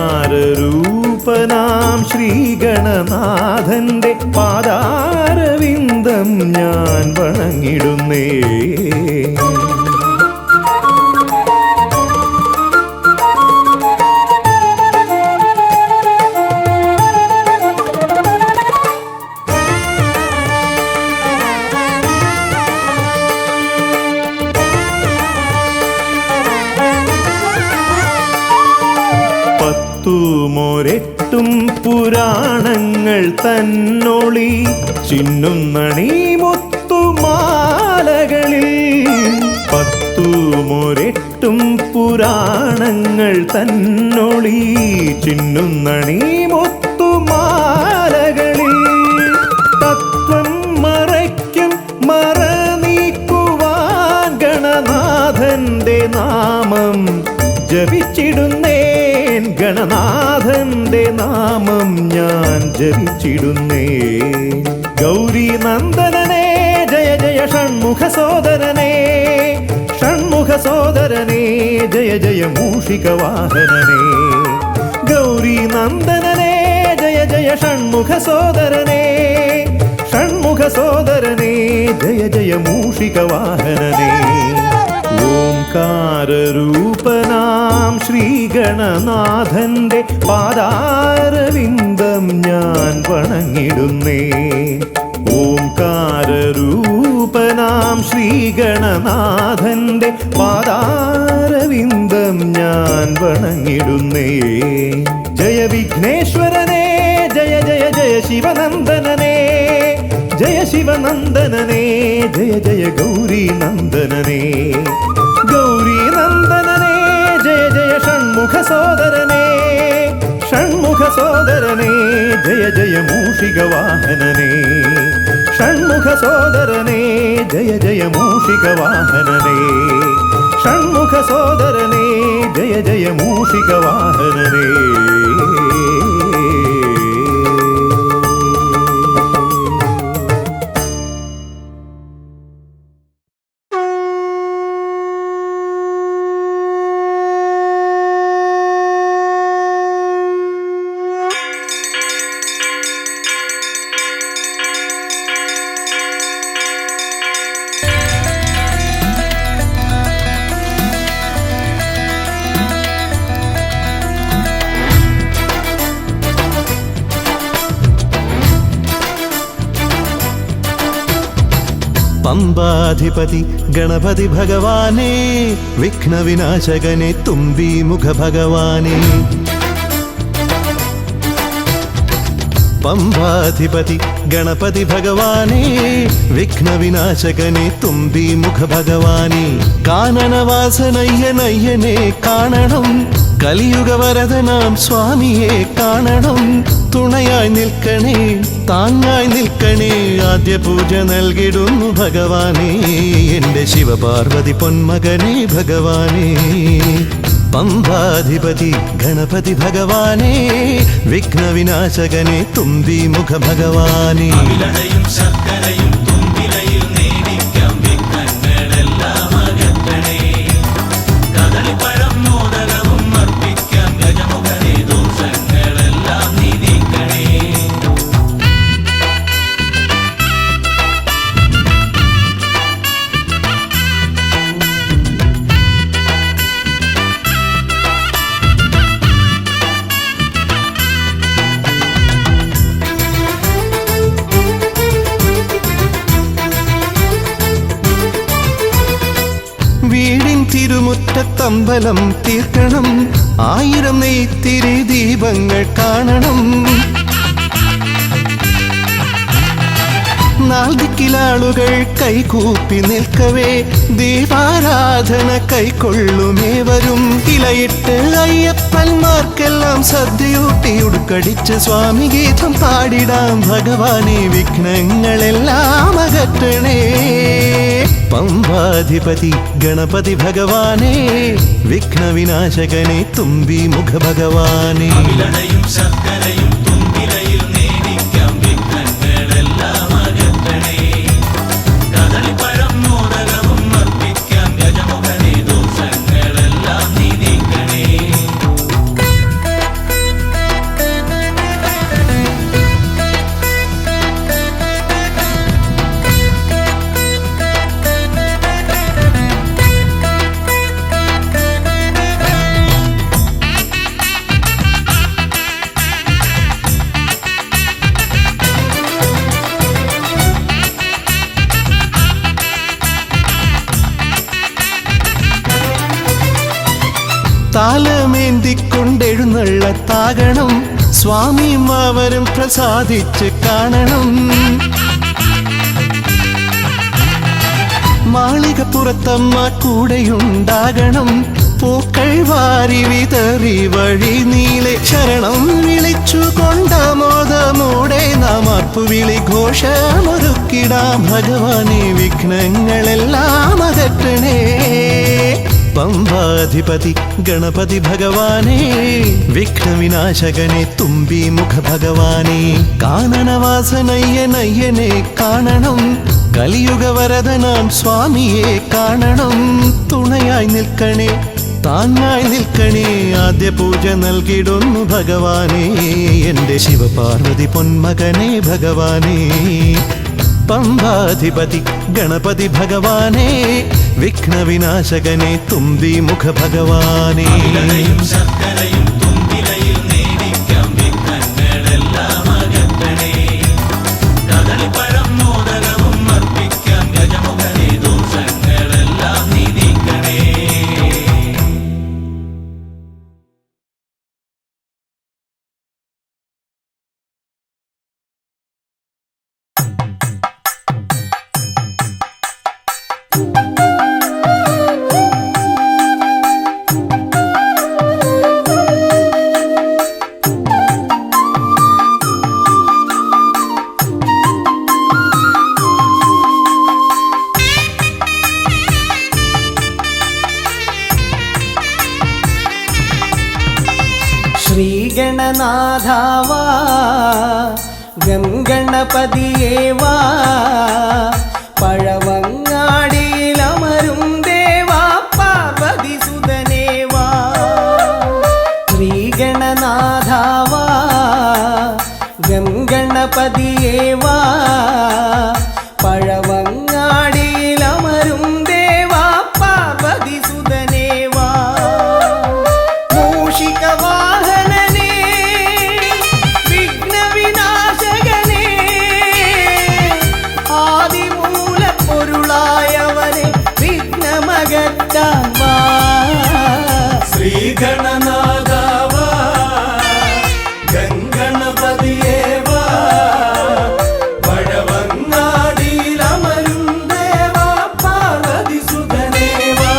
ശ്രീഗണനാഥന്റെ പാദാരവിന്ദം ഞാൻ വണങ്ങിടുന്നേ. പത്തുമൊരെട്ടും പുരാണങ്ങൾ തന്നൊളി ചിന്നുന്നണി മുത്തുമാലകളിൽ. പത്തുമൊരെട്ടും പുരാണങ്ങൾ തന്നൊളി ചിന്നുന്നണി മുത്തുമാലകളിൽ. തത്വം മറയ്ക്കും മറ നീക്കുവാൻ ഗണനാഥന്റെ നാമം ജപിച്ചിടുന്നേൻ, ഗണനാഥന്റെ നാമം ഞാൻ ജപിച്ചിടുന്നേൻ. ഗൗരീനന്ദനനേ ജയ ജയ ഷൺമുഖ സോദരനേ, ഷൺമുഖ സോദരനേ ജയ ജയ മൂഷിക വാഹനനേ. ഗൗരീനന്ദനനേ ജയ ജയ ഷൺമുഖ സോദരനേ, ഷൺമുഖ സോദരനേ ജയ ജയ മൂഷിക വാഹനനേ. ഓംകാരരൂപനാം ശ്രീഗണനാഥന്റെ പാദാരവിന്ദം ഞാൻ വണങ്ങിടുന്നേ. ഓംകാരരൂപനാം ശ്രീഗണനാഥന്റെ പാദാരവിന്ദം ഞാൻ വണങ്ങിടുന്നേ. ജയ വിഘ്നേശ്വരനേ ജയ ജയ ജയ ശിവനന്ദനനേ, ജയ ശിവനന്ദനനേ ജയ ജയ ഗൗരീനന്ദനനേ. ഗൗരീനന്ദനനേ ജയ ജയ ഷൺമുഖ സോദരനേ, ഷൺമുഖ സോദരനേ ജയ ജയ മൂഷിക വാഹനനേ. ഷൺമുഖ സോദരനേ ജയ ജയ മൂഷിക വാഹനനേ, ഷൺമുഖ സോദരനേ ജയ ജയ മൂഷിക വാഹനനേ. പമ്പാധിപതി ഗണപതി ഭഗവാനേ, വിഘ്നവിനാശകനെ തുമ്പി മുഖ ഭഗവാനേ. പമ്പാധിപതി ഗണപതി ഭഗവാനേ, വിഘ്നവിനാശകനെ തുമ്പി മുഖ ഭഗവാനേ. കാനനവാസനയ്യനയ്യനെ കാണണം, കലിയുഗവരദനാം സ്വാമിയെ കാണണം. തുണയായി നിൽക്കണേ, താങ്ങായി നിൽക്കണേ, ആദ്യ പൂജ നൽകിടുന്നു ഭഗവാനേ, എൻ്റെ ശിവപാർവതി പൊന്മകനെ ഭഗവാനേ. പമ്പാധിപതി ഗണപതി ഭഗവാനേ, വിഘ്നവിനാശകനെ തുമ്പി മുഖ ഭഗവാനേ. ശർക്കരയും തുമ്പിലയിൽ നേടിക്കാം വിഘ്നങ്ങളെല്ലാം അകറ്റണേ. കദളിപ്പഴം മോദകവും അർപ്പിക്കാം ഗജമുഖനെ, ദോഷങ്ങളെല്ലാം നീ നീക്കണേ. വീടിൻ തിരുമുറ്റത്തമ്പലം തീർക്കണം, 1000 നെയ്ത്തിരി ദീപങ്ങൾ കാണണം. നാൽദിക്കിലാളുകൾ കൈകൂപ്പി നിൽക്കവേ, ദീപാരാധന കൈക്കൊള്ളുമേവരും. ഇലയിട്ട് അയ്യപ്പന്മാർക്കെല്ലാം സദ്യയൂട്ടി ഉടുക്കടിച്ച് സ്വാമി ഗീതം പാടിടാം ഭഗവാനെ, വിഘ്നങ്ങളെല്ലാം അകറ്റണേ. പമ്പാധിപതി ഗണപതി ഭഗവാനേ, വിഘ്നവിനാശകനെ തുമ്പി മുഖ ഭഗവാനേ. ശർക്കരയും തുമ്പിലയിൽ നേടിക്കാം വിഘ്നങ്ങളെല്ലാം അകറ്റണേ. കദളിപ്പഴം മോദകവും അർപ്പിക്കാം ഗജമുഖനെ, ദോഷങ്ങളെല്ലാം നീ നീക്കണേ. താലമേന്തിക്കൊണ്ടെഴുന്നള്ളത്താകണം, സ്വാമിയും അവരും പ്രസാദിച്ച് കാണണം. മാളികപ്പുറത്തമ്മ കൂടെയുണ്ടാകണം, പൂക്കൾ വാരി വിതറി വഴി നീളെ ശരണം വിളിച്ചു കൊണ്ടാമോദമോടെ നാം അർപ്പുവിളി ഘോഷമൊരുക്കിടാം ഭഗവാനെ, വിഘ്നങ്ങളെല്ലാം അകറ്റണേ. പമ്പാധിപതി ഗണപതി ഭഗവാനേ, വിഘ്നവിനാശകനെ തുമ്പി മുഖ ഭഗവാനേ. കാനനവാസനയ്യനയ്യനെ കാണണം, കലിയുഗവരദനാം സ്വാമിയെ കാണണം. തുണയായി നിൽക്കണേ, താങ്ങായി നിൽക്കണേ, ആദ്യ പൂജ നൽകിടുന്നു ഭഗവാനേ, എൻ്റെ ശിവപാർവതി പൊന്മകനെ ഭഗവാനേ. പമ്പാധിപതി ഗണപതി ഭഗവാനേ, വിഘ്നവിനാശകനെ തുമ്പി മുഖ ഭഗവാനേ. ശർക്കരയും തുമ്പിലയിൽ നേടിക്കാം വിഘ്നങ്ങളെല്ലാം അകറ്റണേ. കദളിപ്പഴം മോദകവും അർപ്പിക്കാം ഗജമുഖനെ, ദോഷങ്ങളെല്ലാം നീ നീക്കണേ. ശ്രീഗണനാഥാവാ ഗംഗണപതിയേവാ, പഴവങ്ങാടിയിലമരും ദേവാ പാർവതി സുതനേവാ. ശ്രീഗണനാഥാവാ ഗംഗണപതിയേവാ, പഴവങ്ങാടിയിലമരും ദേവാ പാർവതി സുതനേവാ. മൂഷികവാഹനനേ വിഘ്നവിനാശകനേ, ആദിമൂലപ്പൊരുളാ ശ്രീഗണനാഥാവാ ഗംഗണപതിയേവാ പഴവങ്ങാടിയിലമരും ദേവാ പാർവതിസുതനേവാ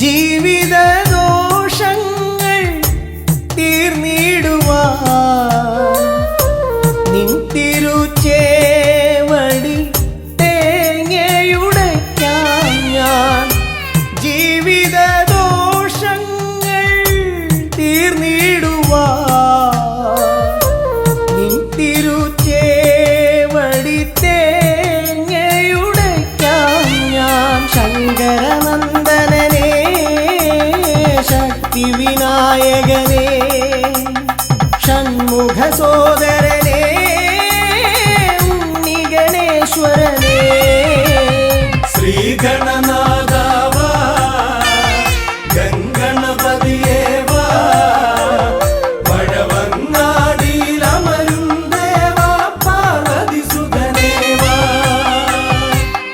ജീവിത ദോഷങ്ങൾ തീർന്നിടുവാൻ നിൻ തിരുച്ചേവടി തേങ്ങയുടയ്ക്കാൻ ഞാൻ ജീവിത ദോഷങ്ങൾ തീർന്നിടുവാൻ നിൻ തിരുച്ചേവടി തേങ്ങയുടയ്ക്കാൻ ഞാൻ ശങ്കരനന്ദനനേ ശക്തി വിനായകനേ ഷൺമുഖ സോദരനേ ഉണ്ണിഗണേശ്വരനേ ശ്രീഗണനാഥാവാ ഗംഗണപതിയേവാ പഴവങ്ങാടിയിലമരും ദേവാ പാർവതിസുതനേവാ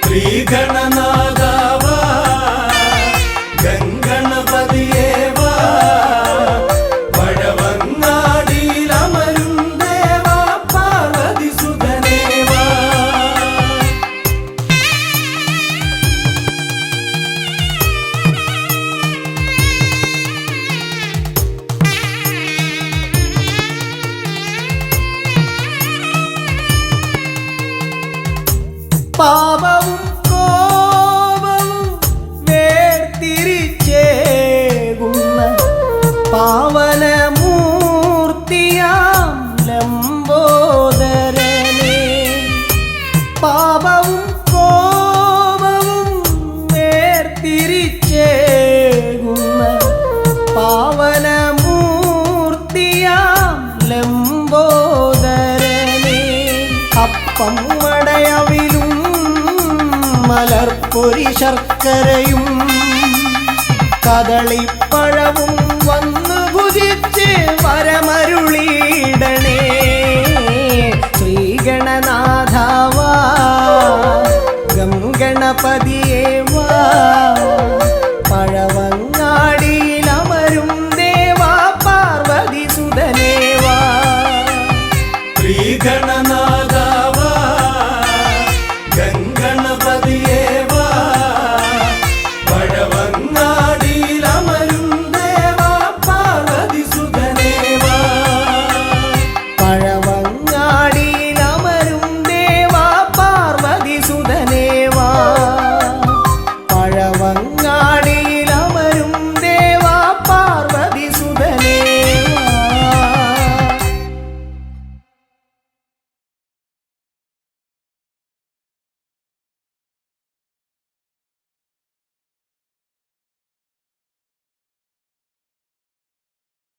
ശ്രീഗണനാഥാവാ ഗംഗണപതിയേവാ പഴവങ്ങാടിയിലമരും ദേവാ പാർവതിസുതനേവാ പാപവും കോപവും വേർതിരിച്ചേകുന്ന പാവനമൂർത്തിയാം ലംബോദരനേ പാപവും കോപവും വേർതിരിച്ചേകുന്ന പാവനമൂർത്തിയാം ലംബോദരനേ അപ്പം മടയവിലും മലർപ്പൊരി ശർക്കരയും കദളിപ്പഴവും വന്നു ഭുജിച്ച് വരമരുളിയിടണേ ശ്രീഗണനാഥാവാ ഗംഗണപതിയേവാ